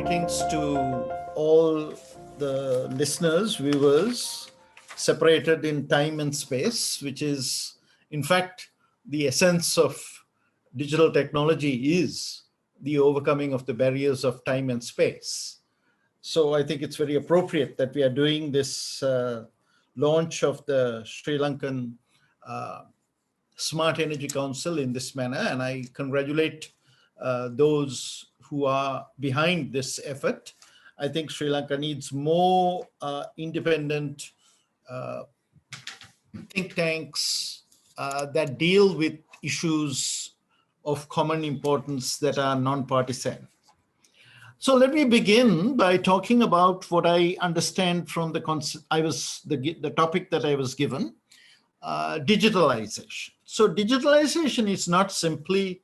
Greetings to all the listeners, viewers, separated in time and space, which is, in fact, the essence of digital technology is the overcoming of the barriers of time and space. So I think it's very appropriate that we are doing this launch of the Sri Lankan Smart Energy Council in this manner, and I congratulate those who are behind this effort. I think Sri Lanka needs more independent think tanks that deal with issues of common importance that are non-partisan. So let me begin by talking about what I understand from the topic that I was given, digitalization. So digitalization is not simply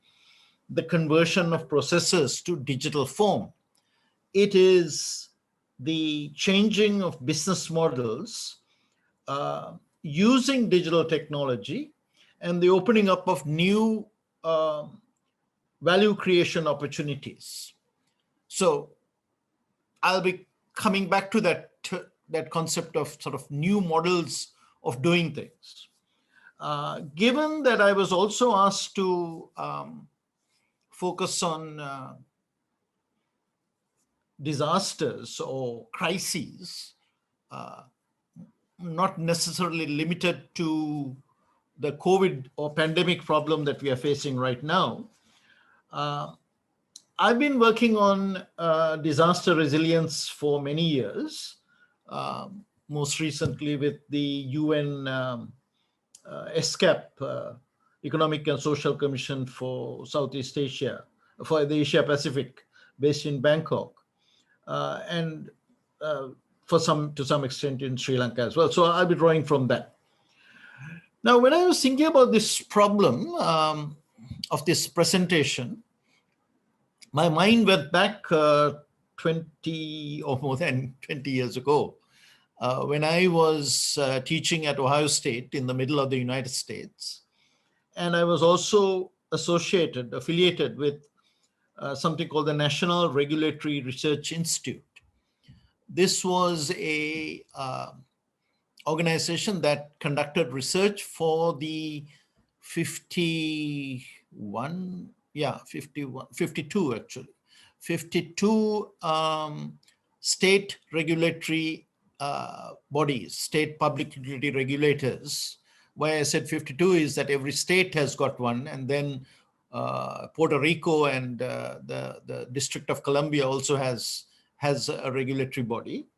the conversion of processes to digital form. It is the changing of business models using digital technology and the opening up of new value creation opportunities. So I'll be coming back to that concept of sort of new models of doing things. Given that I was also asked to focus on disasters or crises, not necessarily limited to the COVID or pandemic problem that we are facing right now. I've been working on disaster resilience for many years, most recently with the UN ESCAP, Economic and Social Commission for Southeast Asia, for the Asia Pacific, based in Bangkok, and to some extent in Sri Lanka as well. So I'll be drawing from that. Now, when I was thinking about this problem of this presentation, my mind went back 20 or more than 20 years ago, when I was teaching at Ohio State in the middle of the United States. And I was also affiliated with something called the National Regulatory Research Institute. This was a organization that conducted research for the 52 state regulatory bodies, state public utility regulators. Why I said 52 is that every state has got one, and then Puerto Rico and the District of Columbia also has a regulatory body,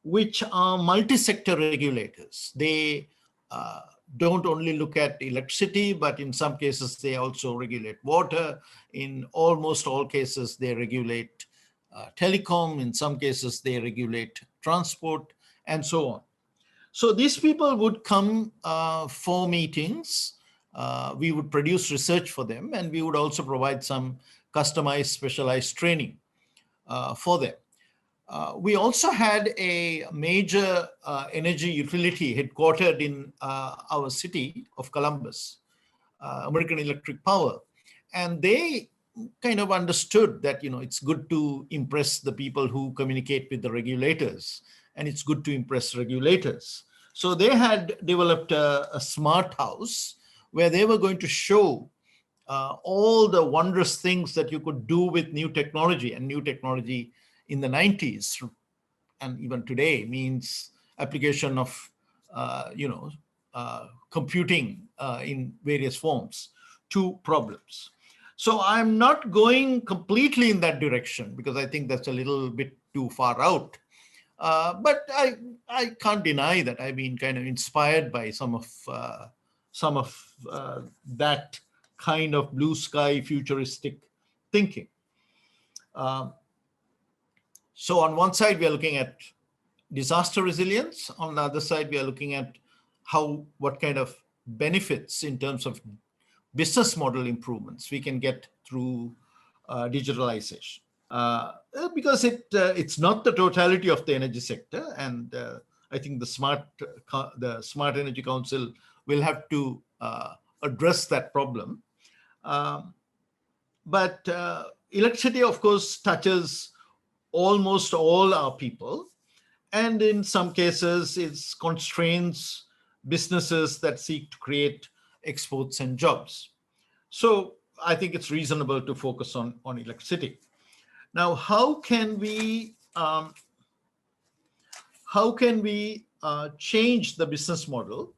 which are multi-sector regulators. They don't only look at electricity, but in some cases they also regulate water. In almost all cases, they regulate telecom. In some cases, they regulate transport, and so on. So these people would come for meetings. We would produce research for them, and we would also provide some customized, specialized training for them. We also had a major energy utility headquartered in our city of Columbus, American Electric Power. And they kind of understood that, it's good to impress the people who communicate with the regulators, and it's good to impress regulators. So they had developed a smart house where they were going to show all the wondrous things that you could do with new technology. And new technology in the 90s and even today means application of computing in various forms to problems. So I'm not going completely in that direction because I think that's a little bit too far out. But I can't deny that I've been kind of inspired by some of that kind of blue sky futuristic thinking. So on one side, we are looking at disaster resilience. On the other side, we are looking at what kind of benefits in terms of business model improvements we can get through digitalization. Because it's not the totality of the energy sector, and I think the Smart Energy Council will have to address that problem. But electricity, of course, touches almost all our people. And in some cases, it constrains businesses that seek to create exports and jobs. So I think it's reasonable to focus on electricity. Now, how can we change the business model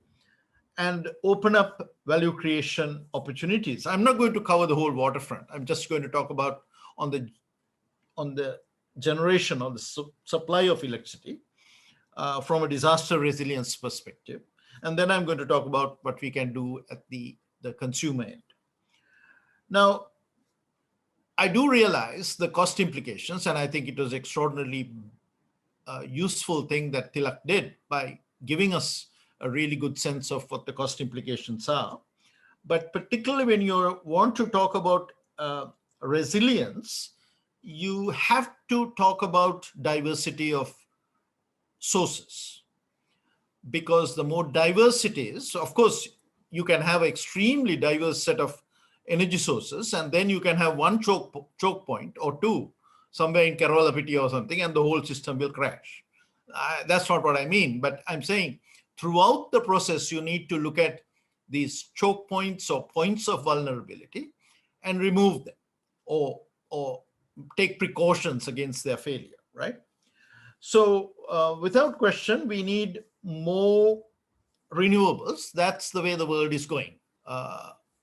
and open up value creation opportunities? I'm not going to cover the whole waterfront. I'm just going to talk about on the generation or the supply of electricity from a disaster resilience perspective. And then I'm going to talk about what we can do at the consumer end. Now, I do realize the cost implications, and I think it was extraordinarily useful thing that Tilak did by giving us a really good sense of what the cost implications are. But particularly when you want to talk about resilience, you have to talk about diversity of sources, because the more diverse it is, of course, you can have an extremely diverse set of energy sources, and then you can have one choke point or two somewhere in Kerala or something, and the whole system will crash. That's not what I mean, but I'm saying throughout the process, you need to look at these choke points or points of vulnerability and remove them, or take precautions against their failure, right? So without question, we need more renewables. That's the way the world is going.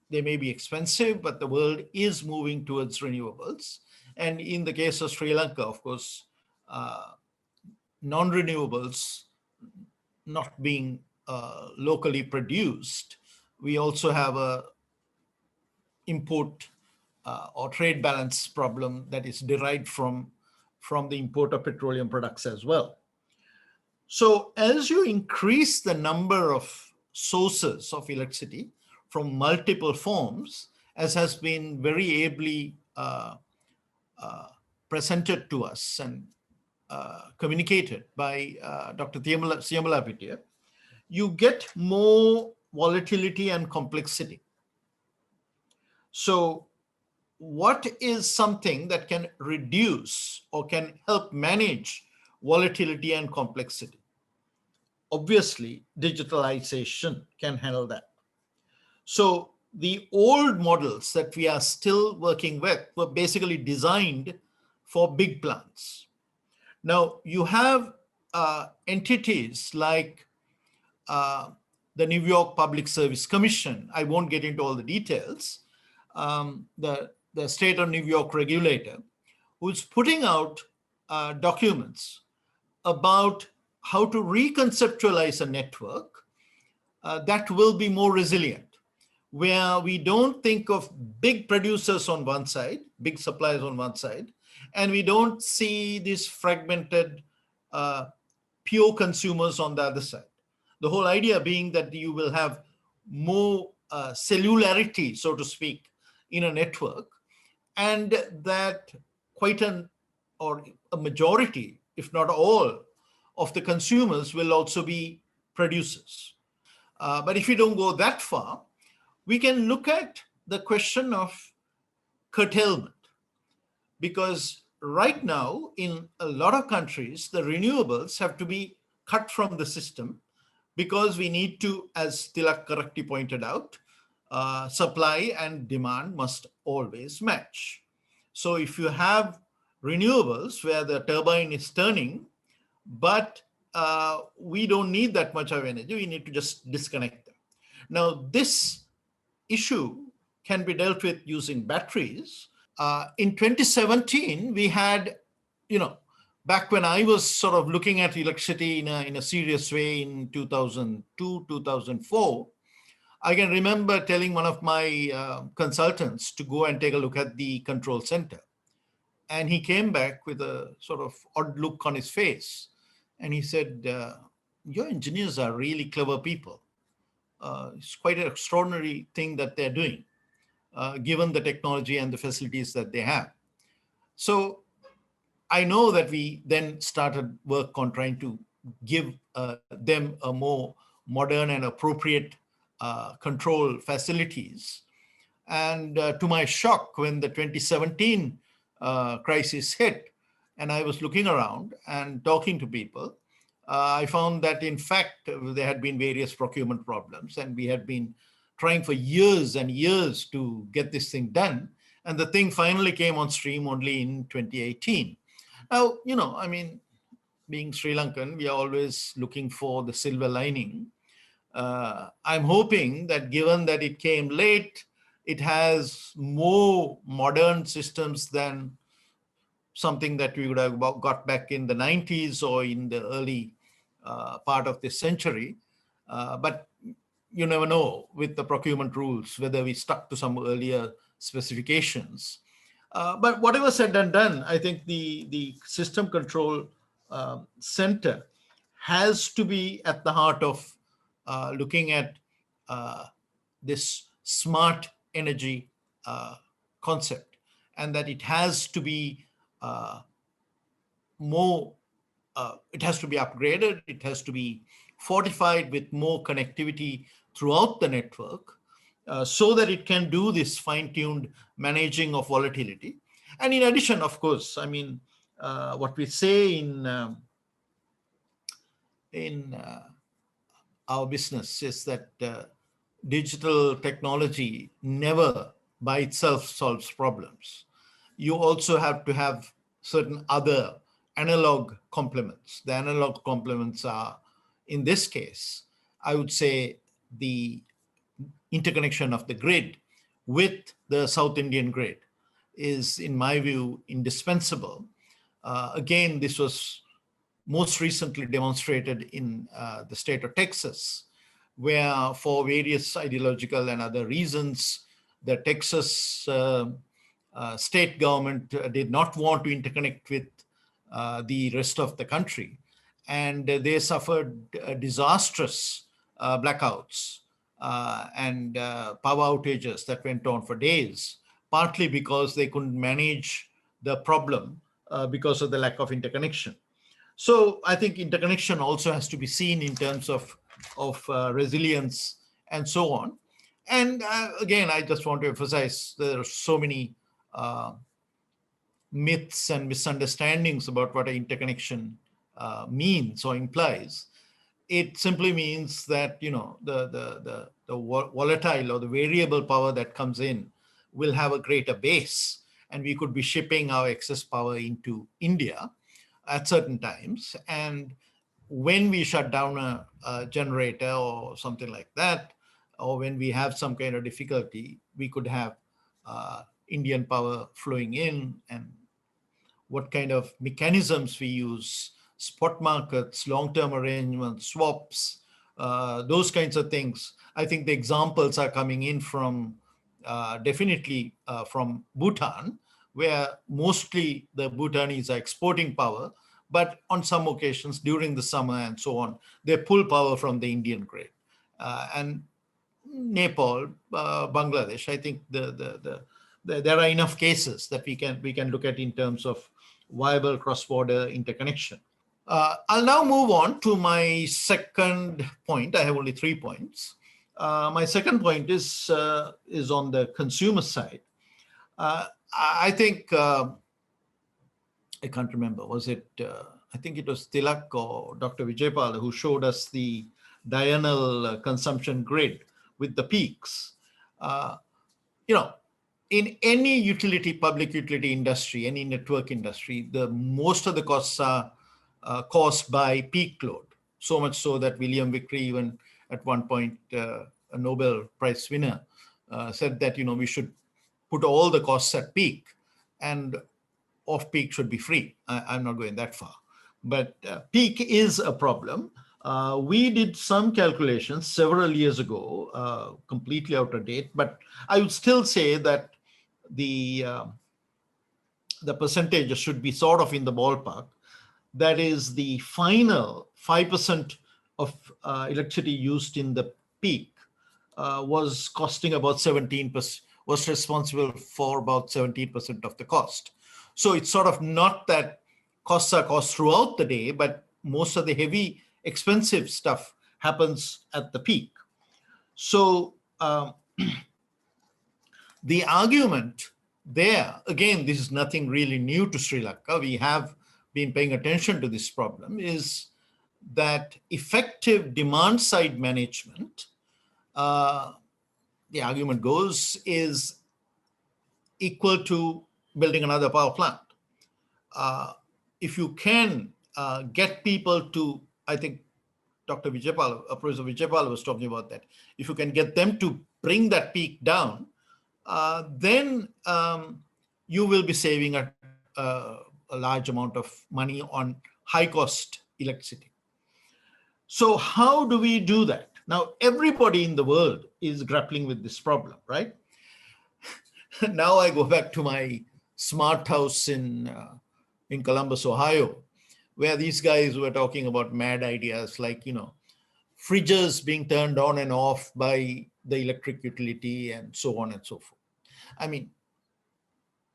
They may be expensive, but the world is moving towards renewables. And in the case of Sri Lanka, of course, non-renewables not being locally produced, we also have a import or trade balance problem that is derived from the import of petroleum products as well. So as you increase the number of sources of electricity from multiple forms, as has been very ably presented to us and communicated by Dr. Siamalapitiya, you get more volatility and complexity. So what is something that can reduce or can help manage volatility and complexity? Obviously, digitalization can handle that. So the old models that we are still working with were basically designed for big plants. Now you have entities like the New York Public Service Commission. I won't get into all the details. The state of New York regulator, who's putting out documents about how to reconceptualize a network that will be more resilient, where we don't think of big producers on one side, big suppliers on one side, and we don't see these fragmented pure consumers on the other side. The whole idea being that you will have more cellularity, so to speak, in a network, and that quite a majority, if not all, of the consumers will also be producers. But if we don't go that far, we can look at the question of curtailment, because right now in a lot of countries, the renewables have to be cut from the system because we need to, as Tilak correctly pointed out, supply and demand must always match. So if you have renewables where the turbine is turning, but we don't need that much of energy, we need to just disconnect them. Now, this issue can be dealt with using batteries. In 2017, we had, back when I was sort of looking at electricity in a serious way in 2002, 2004, I can remember telling one of my consultants to go and take a look at the control center. And he came back with a sort of odd look on his face. And he said, your engineers are really clever people. It's quite an extraordinary thing that they're doing, given the technology and the facilities that they have. So I know that we then started work on trying to give them a more modern and appropriate control facilities. And to my shock, when the 2017 crisis hit, and I was looking around and talking to people, I found that in fact there had been various procurement problems, and we had been trying for years and years to get this thing done. And the thing finally came on stream only in 2018. Now, I mean, being Sri Lankan, we are always looking for the silver lining. I'm hoping that given that it came late, it has more modern systems than something that we would have got back in the 90s or in the early part of this century. But you never know with the procurement rules whether we stuck to some earlier specifications. But whatever said and done, I think the system control center has to be at the heart of looking at uh, this smart energy concept, and that it has to be uh, more, it has to be upgraded, it has to be fortified with more connectivity throughout the network, so that it can do this fine-tuned managing of volatility. And in addition, of course, I mean, what we say in our business is that digital technology never by itself solves problems. You also have to have certain other analog complements. The analog complements are, in this case, I would say the interconnection of the grid with the South Indian grid is, in my view, indispensable. Again, this was most recently demonstrated in the state of Texas, where for various ideological and other reasons, the Texas state government did not want to interconnect with the rest of the country. And they suffered disastrous blackouts and power outages that went on for days, partly because they couldn't manage the problem because of the lack of interconnection. So I think interconnection also has to be seen in terms of resilience and so on. And again, I just want to emphasize there are so many myths and misunderstandings about what an interconnection means or implies. It simply means that the volatile or the variable power that comes in will have a greater base, and we could be shipping our excess power into India at certain times. And when we shut down a generator or something like that, or when we have some kind of difficulty, we could have Indian power flowing in. And what kind of mechanisms we use, spot markets, long-term arrangements, swaps, those kinds of things. I think the examples are coming in from definitely from Bhutan, where mostly the Bhutanese are exporting power, but on some occasions during the summer and so on, they pull power from the Indian grid. And Nepal, Bangladesh, I think there are enough cases that we can look at in terms of viable cross-border interconnection. I'll now move on to my second point. I have only 3 points. My second point is on the consumer side. I think, I can't remember, was it, I think it was Tilak or Dr. Vijaypal who showed us the diurnal consumption grid with the peaks. In any utility, public utility industry, any network industry, most of the costs are caused by peak load. So much so that William Vickrey, even at one point, a Nobel Prize winner, said that we should put all the costs at peak, and off peak should be free. I'm not going that far, but peak is a problem. We did some calculations several years ago, completely out of date, but I would still say that the percentages should be sort of in the ballpark. That is, the final 5% of electricity used in the peak was costing about 17%, was responsible for about 17% of the cost. So it's sort of not that costs are cost throughout the day, but most of the heavy, expensive stuff happens at the peak. So the argument there, again, this is nothing really new to Sri Lanka. We have been paying attention to this problem is that effective demand side management, the argument goes, is equal to building another power plant. If you can get people to, I think Dr. Vijaypal, Professor Vijaypal was talking about that. If you can get them to bring that peak down, then you will be saving a large amount of money on high cost electricity. So how do we do that? Now, everybody in the world is grappling with this problem, right? Now I go back to my smart house in Columbus, Ohio, where these guys were talking about mad ideas like, fridges being turned on and off by the electric utility and so on and so forth. I mean,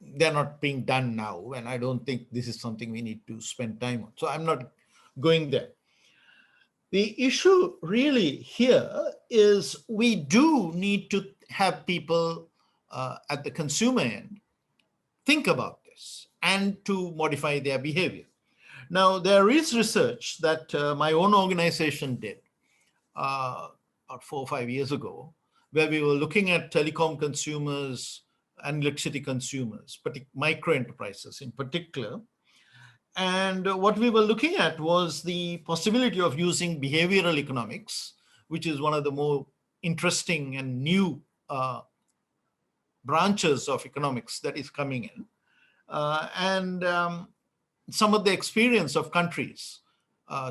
they're not being done now, and I don't think this is something we need to spend time on. So I'm not going there. The issue really here is we do need to have people at the consumer end think about this and to modify their behavior. Now, there is research that my own organization did about 4 or 5 years ago, where we were looking at telecom consumers and electricity consumers, micro enterprises in particular. And what we were looking at was the possibility of using behavioral economics, which is one of the more interesting and new branches of economics that is coming in. And some of the experience of countries.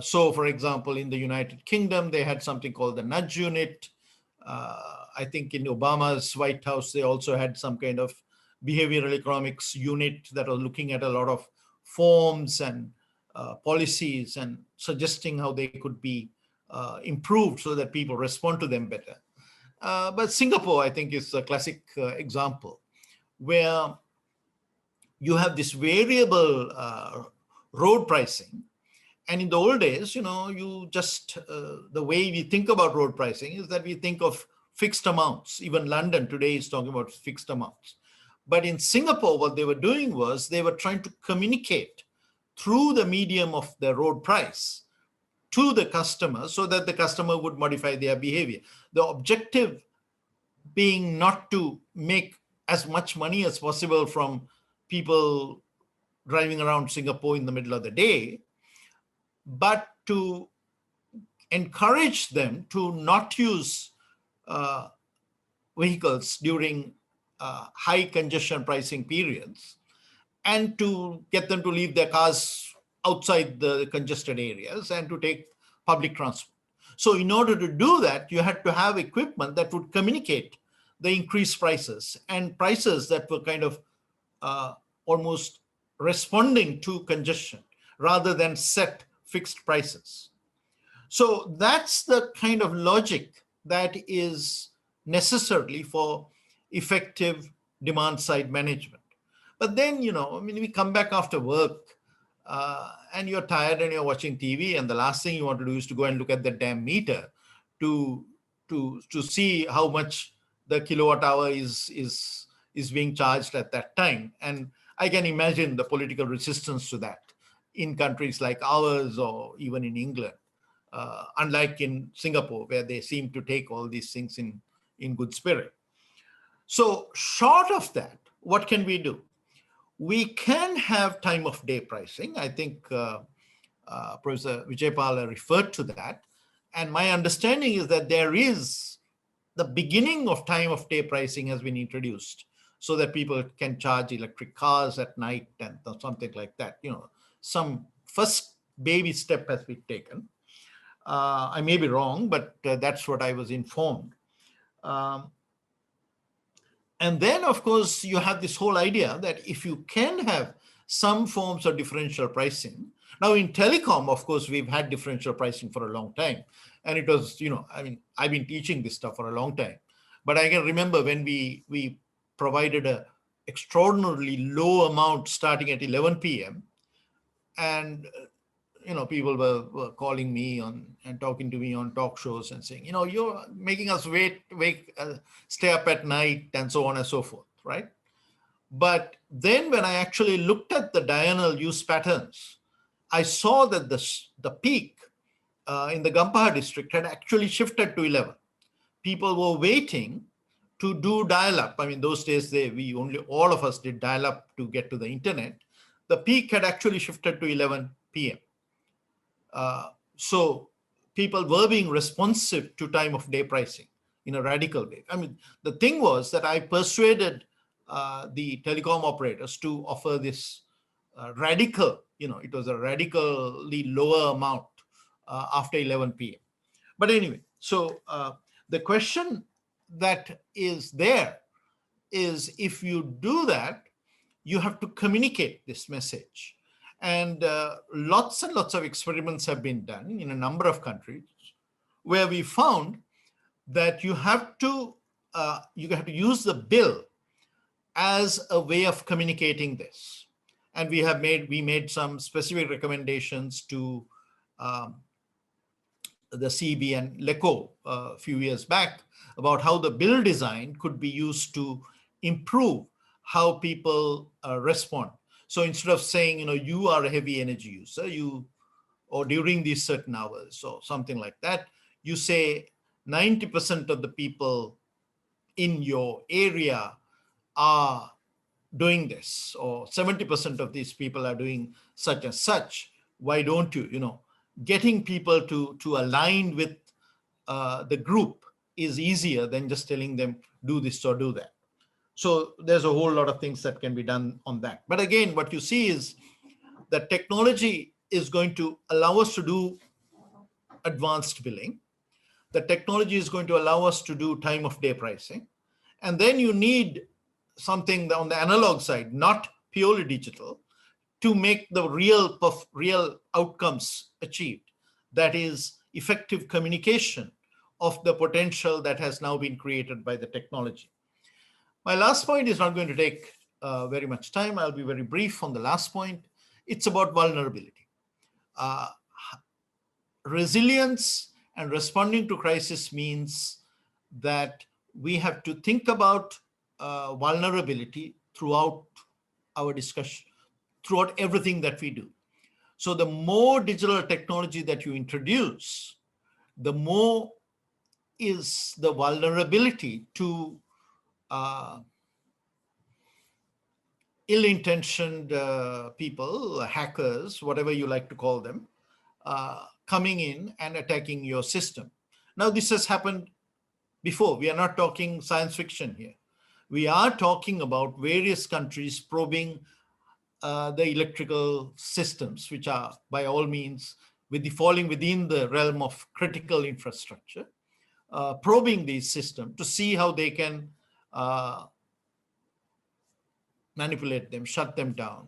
So, for example, in the United Kingdom, they had something called the nudge unit. I think in Obama's White House, they also had some kind of behavioral economics unit that was looking at a lot of forms and policies and suggesting how they could be improved so that people respond to them better. But Singapore, I think, is a classic example where you have this variable road pricing. And in the old days, you just, the way we think about road pricing is that we think of fixed amounts. Even London today is talking about fixed amounts. But in Singapore, what they were doing was they were trying to communicate through the medium of the road price to the customer so that the customer would modify their behavior. The objective being not to make as much money as possible from people driving around Singapore in the middle of the day, but to encourage them to not use vehicles during high congestion pricing periods and to get them to leave their cars outside the congested areas and to take public transport. So in order to do that, you had to have equipment that would communicate the increased prices and prices that were kind of almost responding to congestion rather than set fixed prices. So that's the kind of logic that is necessarily for effective demand side management. But then, we come back after work and you're tired and you're watching TV, and the last thing you want to do is to go and look at the damn meter to see how much the kilowatt hour is being charged at that time. And I can imagine the political resistance to that in countries like ours or even in England, unlike in Singapore, where they seem to take all these things in good spirit. So short of that, what can we do? We can have time of day pricing. I think Professor Vijaypal referred to that. And my understanding is that there is the beginning of time of day pricing has been introduced so that people can charge electric cars at night and something like that. Some first baby step has been taken. I may be wrong, but that's what I was informed. And then, of course, you have this whole idea that if you can have some forms of differential pricing. Now, in telecom, of course, we've had differential pricing for a long time. And it was, I've been teaching this stuff for a long time. But I can remember when we provided a extraordinarily low amount starting at 11 p.m. And people were calling me and talking to me on talk shows and saying, you're making us stay up at night and so on and so forth, right? But then when I actually looked at the diurnal use patterns, I saw that the peak in the Gampaha district had actually shifted to 11. People were waiting to do dial-up. I mean, those days all of us did dial-up to get to the internet. The peak had actually shifted to 11 p.m. So people were being responsive to time of day pricing in a radical way. I mean, the thing was that I persuaded the telecom operators to offer this radical, it was a radically lower amount after 11 p.m. But anyway, so the question that is there is, if you do that, you have to communicate this message. And lots and lots of experiments have been done in a number of countries where we found that you have to use the bill as a way of communicating this. And we made some specific recommendations to the CB and LECO a few years back about how the bill design could be used to improve how people respond. So instead of saying, you are a heavy energy user, or during these certain hours or something like that, you say 90% of the people in your area are doing this, or 70% of these people are doing such and such. Why don't you, getting people to align with the group is easier than just telling them do this or do that. So there's a whole lot of things that can be done on that. But again, what you see is that technology is going to allow us to do advanced billing. The technology is going to allow us to do time of day pricing. And then you need something on the analog side, not purely digital, to make the real outcomes achieved. That is effective communication of the potential that has now been created by the technology. My last point is not going to take very much time. I'll be very brief on the last point. It's about vulnerability. Resilience and responding to crisis means that we have to think about vulnerability throughout our discussion, throughout everything that we do. So the more digital technology that you introduce, the more is the vulnerability to ill-intentioned people, hackers, whatever you like to call them, coming in and attacking your system. Now, this has happened before. We are not talking science fiction here. We are talking about various countries probing the electrical systems, which are by all means falling within the realm of critical infrastructure, probing these systems to see how they can manipulate them, shut them down,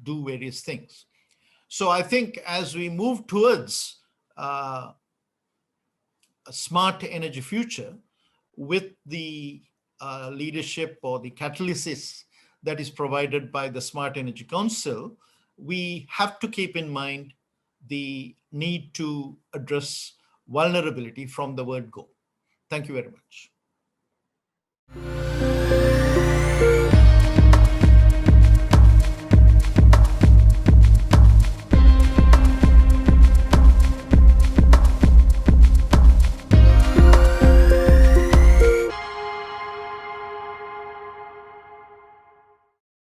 do various things. So I think as we move towards a smart energy future, with the leadership or the catalysis that is provided by the Smart Energy Council, we have to keep in mind the need to address vulnerability from the word go. Thank you very much.